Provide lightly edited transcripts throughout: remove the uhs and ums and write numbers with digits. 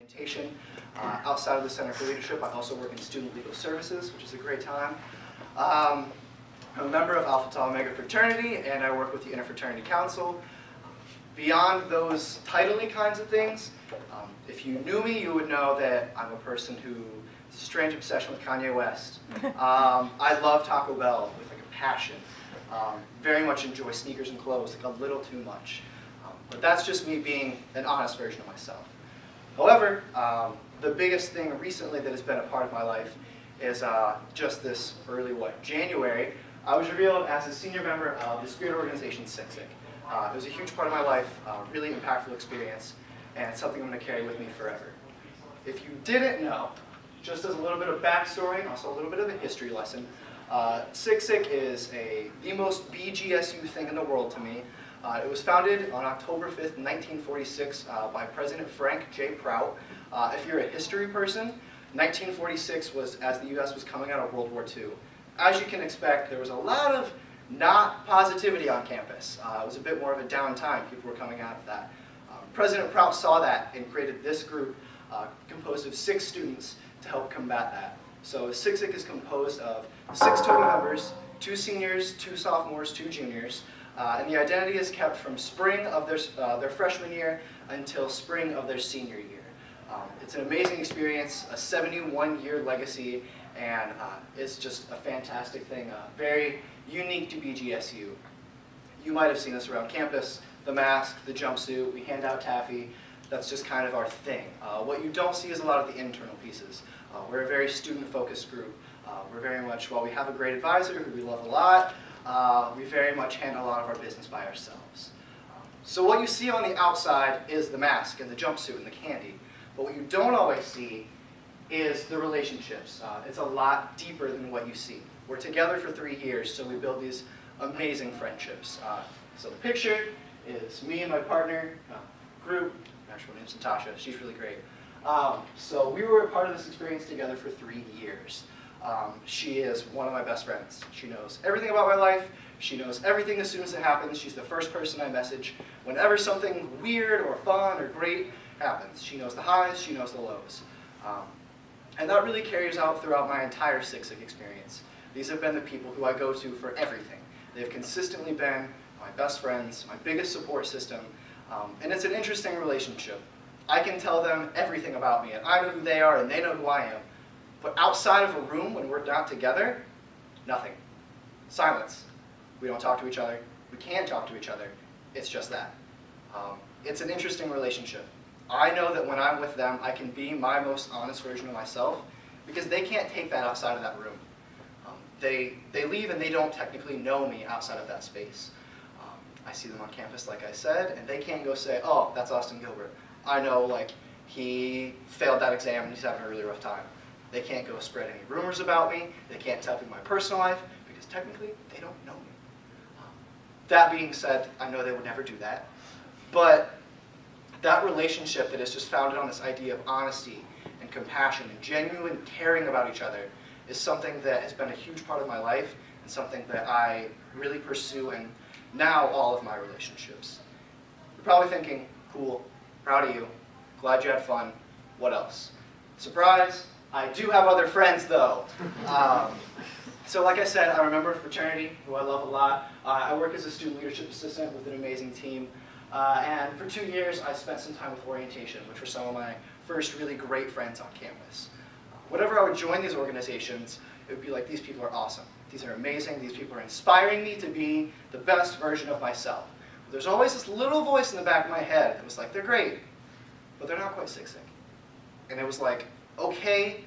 orientation. Outside of the Center for Leadership, I also work in Student Legal Services, which is a great time. I'm a member of Alpha Tau Omega fraternity, and I work with the Interfraternity Council. Beyond those title-y kinds of things, if you knew me, you would know that I'm a person who has a strange obsession with Kanye West. I love Taco Bell with like a passion. Very much enjoy sneakers and clothes, like a little too much. But that's just me being an honest version of myself. However, the biggest thing recently that has been a part of my life is just this early, January, I was revealed as a senior member of the spirit organization SICSIC. It was a huge part of my life, really impactful experience, and it's something I'm going to carry with me forever. If you didn't know, just as a little bit of backstory and also a little bit of a history lesson, SICSIC is the most BGSU thing in the world to me. It was founded on October 5th, 1946 by President Frank J. Prout. If you're a history person, 1946 was as the U.S. was coming out of World War II. As you can expect, there was a lot of not positivity on campus. It was a bit more of a down time. People were coming out of that. President Prout saw that and created this group composed of 6 students to help combat that. So SICSIC is composed of 6 total members, 2 seniors, 2 sophomores, 2 juniors. And the identity is kept from spring of their freshman year until spring of their senior year. It's an amazing experience, a 71-year legacy, and it's just a fantastic thing, very unique to BGSU. You might have seen this around campus, the mask, the jumpsuit, we hand out taffy. That's just kind of our thing. What you don't see is a lot of the internal pieces. We're a very student-focused group. We're very much, while we have a great advisor who we love a lot, we very much handle a lot of our business by ourselves. So what you see on the outside is the mask and the jumpsuit and the candy. But what you don't always see is the relationships. It's a lot deeper than what you see. We're together for 3 years, so we build these amazing friendships. So the picture is me and my partner, group. Actually, her name's Natasha. She's really great. So we were a part of this experience together for 3 years. She is one of my best friends. She knows everything about my life. She knows everything as soon as it happens. She's the first person I message whenever something weird or fun or great happens. She knows the highs, she knows the lows. And that really carries out throughout my entire SICSIC experience. These have been the people who I go to for everything. They've consistently been my best friends, my biggest support system, and it's an interesting relationship. I can tell them everything about me, and I know who they are, and they know who I am. But outside of a room, when we're not together, nothing. Silence. We don't talk to each other. We can't talk to each other. It's just that. It's an interesting relationship. I know that when I'm with them, I can be my most honest version of myself because they can't take that outside of that room. They leave and they don't technically know me outside of that space. I see them on campus, like I said, and they can't go say, oh, that's Austin Gilbert. I know, like, he failed that exam and he's having a really rough time. They can't go spread any rumors about me. They can't tell me my personal life because technically they don't know me. That being said, I know they would never do that. But that relationship that is just founded on this idea of honesty and compassion and genuine caring about each other is something that has been a huge part of my life and something that I really pursue in now all of my relationships. You're probably thinking, cool, proud of you, glad you had fun, what else? Surprise! I do have other friends, though. So like I said, I'm a member of a fraternity, who I love a lot. I work as a student leadership assistant with an amazing team. And for 2 years, I spent some time with orientation, which were some of my first really great friends on campus. Whenever I would join these organizations, it would be like, these people are awesome. These are amazing. These people are inspiring me to be the best version of myself. But there's always this little voice in the back of my head that was like, they're great, but they're not quite SICSIC. And it was like, okay,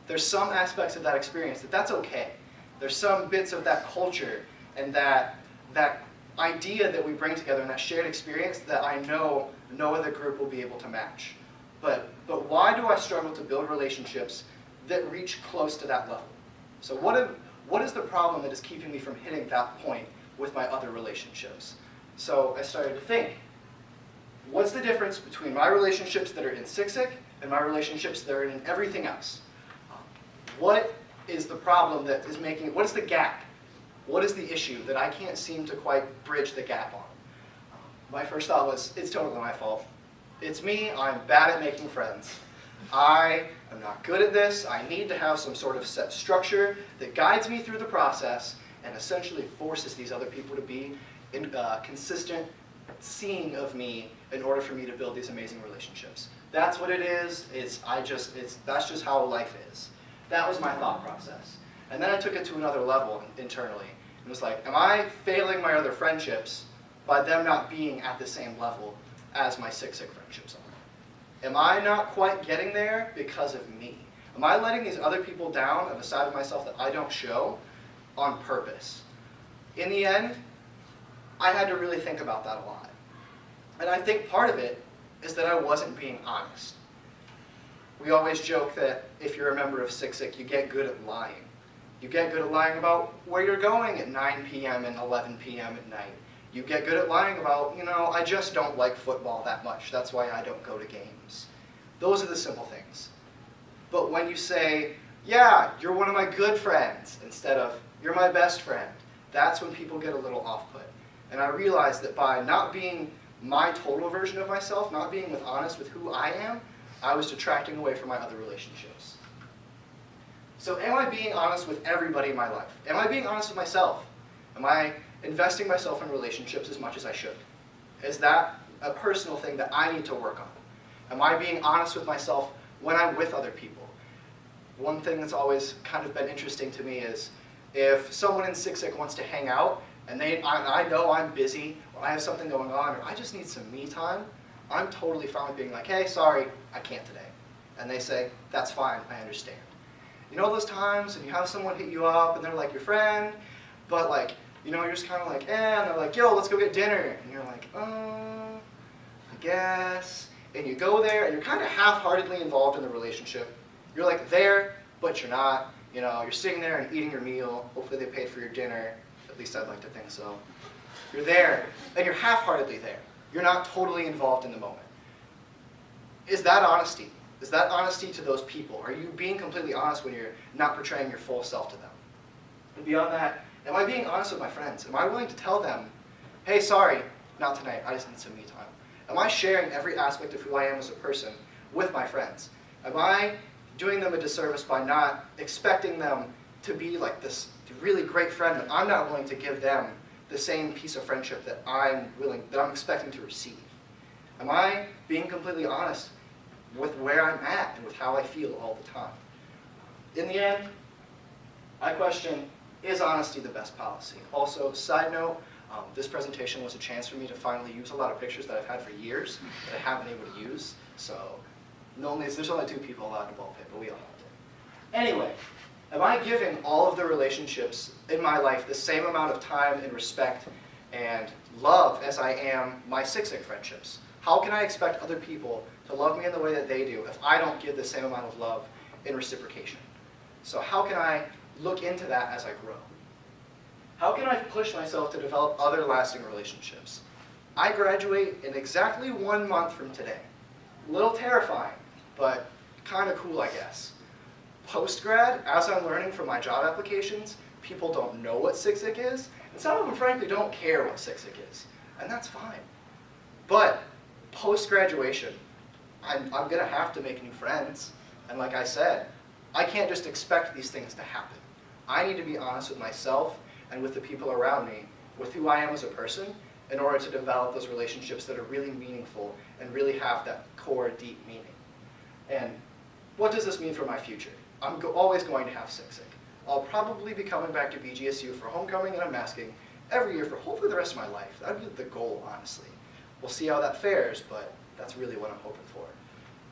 there's some aspects of that experience that's okay. There's some bits of that culture and that idea that we bring together and that shared experience that I know no other group will be able to match. But why do I struggle to build relationships that reach close to that level? So what is the problem that is keeping me from hitting that point with my other relationships? So I started to think, what's the difference between my relationships that are in SICSIC and my relationships that are in everything else? What is the problem that is making it, what is the gap? What is the issue that I can't seem to quite bridge the gap on? My first thought was, it's totally my fault. It's me, I'm bad at making friends. I am not good at this. I need to have some sort of set structure that guides me through the process and essentially forces these other people to be in consistent seeing of me in order for me to build these amazing relationships. That's what it is. That's just how life is. That was my thought process. And then I took it to another level internally. It was like, am I failing my other friendships by them not being at the same level as my Sick friendships are? Am I not quite getting there because of me? Am I letting these other people down of a side of myself that I don't show on purpose? In the end, I had to really think about that a lot. And I think part of it is that I wasn't being honest. We always joke that if you're a member of Sick, you get good at lying. You get good at lying about where you're going at 9 p.m. and 11 p.m. at night. You get good at lying about, I just don't like football that much. That's why I don't go to games. Those are the simple things. But when you say, yeah, you're one of my good friends, instead of, you're my best friend, that's when people get a little off-put. And I realized that by not being my total version of myself, not being honest with who I am, I was detracting away from my other relationships. So am I being honest with everybody in my life? Am I being honest with myself? Am I investing myself in relationships as much as I should? Is that a personal thing that I need to work on? Am I being honest with myself when I'm with other people? One thing that's always kind of been interesting to me is if someone in Sick wants to hang out and I know I'm busy or I have something going on or I just need some me time, I'm totally fine with being like, hey, sorry, I can't today. And they say, that's fine, I understand. You know those times when you have someone hit you up and they're like your friend, but you're just kind of like, and they're like, yo, let's go get dinner. And you're like, I guess. And you go there and you're kind of half-heartedly involved in the relationship. You're like there, but you're not. You're sitting there and eating your meal. Hopefully they paid for your dinner. At least I'd like to think so. You're there, and you're half-heartedly there. You're not totally involved in the moment. Is that honesty? Is that honesty to those people? Are you being completely honest when you're not portraying your full self to them? And beyond that, am I being honest with my friends? Am I willing to tell them, hey, sorry, not tonight, I just need some me time? Am I sharing every aspect of who I am as a person with my friends? Am I doing them a disservice by not expecting them to be like this really great friend that I'm not willing to give them the same piece of friendship that I'm expecting to receive? Am I being completely honest with where I'm at and with how I feel all the time? In the end, I question, is honesty the best policy? Also, side note, this presentation was a chance for me to finally use a lot of pictures that I've had for years that I haven't been able to use. So there's only 2 people allowed in the ball pit, but we all have to. Anyway, am I giving all of the relationships in my life the same amount of time and respect and love as I am my Sick friendships? How can I expect other people to love me in the way that they do if I don't give the same amount of love in reciprocation? So how can I look into that as I grow? How can I push myself to develop other lasting relationships? I graduate in exactly 1 month from today. A little terrifying, but kind of cool, I guess. Post-grad, as I'm learning from my job applications, people don't know what Sick is, and some of them frankly don't care what Sick is, and that's fine. But post-graduation, I'm going to have to make new friends, and like I said, I can't just expect these things to happen. I need to be honest with myself and with the people around me, with who I am as a person, in order to develop those relationships that are really meaningful and really have that core, deep meaning. And what does this mean for my future? I'm always going to have Sick. I'll probably be coming back to BGSU for homecoming and unmasking every year for hopefully the rest of my life. That would be the goal, honestly. We'll see how that fares, but that's really what I'm hoping for.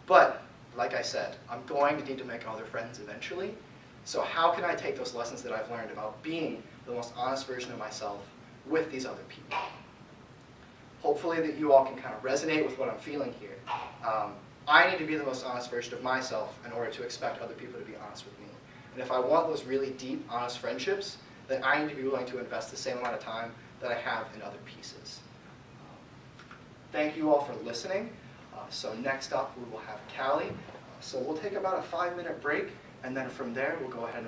But, like I said, I'm going to need to make other friends eventually. So how can I take those lessons that I've learned about being the most honest version of myself with these other people? Hopefully that you all can kind of resonate with what I'm feeling here. I need to be the most honest version of myself in order to expect other people to be honest with me. And if I want those really deep, honest friendships, then I need to be willing to invest the same amount of time that I have in other pieces. Thank you all for listening. So next up we will have Callie. So we'll take about a 5-minute break, and then from there we'll go ahead and